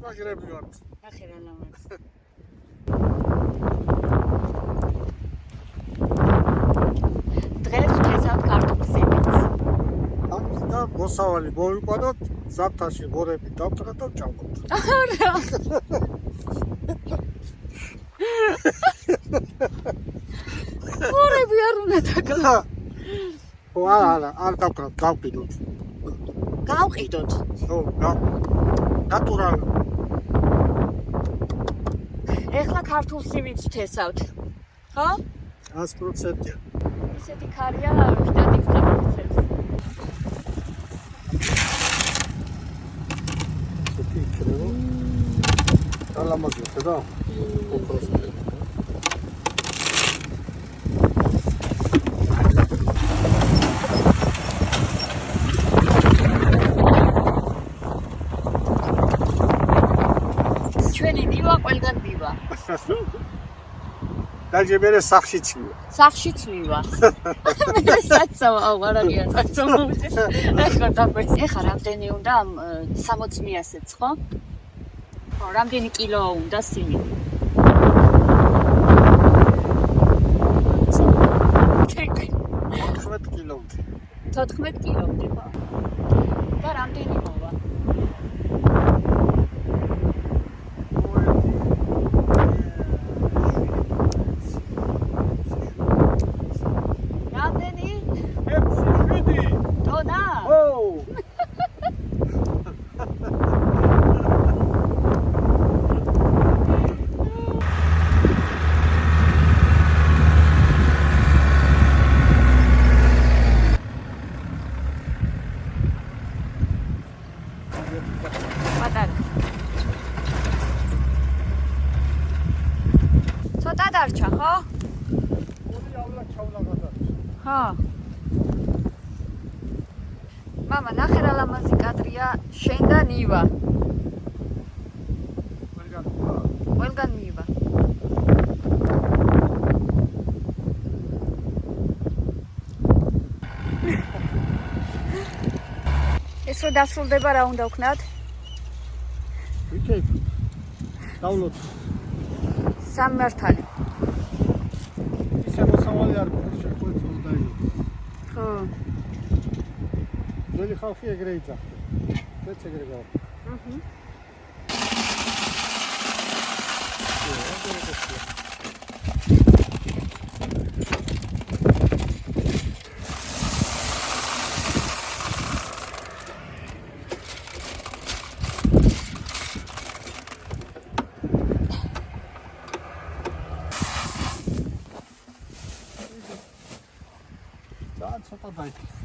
მაგრები ვართ. ნახე რა ლამაზ. დღეს ვთესავთ კარტოფილს. და მოსავალი მოვიყვანოთ, ზამთარში ღორები დავტყათ და ვჭამოთ. არა. ღორები არ უნდა დაგლა. არა, არ დავკრათ, გავყიდოთ. გავყიდოთ. ხო, ნატურალ. ეხლა ქართულ სივიც ვთესავთ. ხო? 100%-ია. ისეთი ქარია, ვიტატივს წამოიცებს. ალამაზია, ხედავ? უბრალოდ. ჩვენი მივა ყველგან მივა. დაჯერე სახშიც მივა. სახშიც მივა. მე საცავა აღარია საცავა. ეხლა დაგვეც. ეხლა რამდენი უნდა ამ 60-მიასეც, ხო? ხო, რამდენი კილო უნდა სიმი? 14 კილომდე. 14 კილომდე, ხო? და რამდენი მოვა? რამდენი? 7 ტონა? ო! პატარა. ცოტა დარჩა, ხო? ორი ავლა ჩავლაღადა. ხო. მამა, ნახე რა ლამაზი კადრია, შენ და ნივა. ყველგან მივა. ეს რო დასრულდება რა უნდა ვქნათ? ვიქეთ. დავლოთ. სამმართალი. ისე მოსავალი არ გქონდა, შეხვეც უნდა. ხო. ძველი ხალხი ეგრე იძახდა. მეც ეგრე გავაკეთე. ძალიან ცოტა დაიქცე.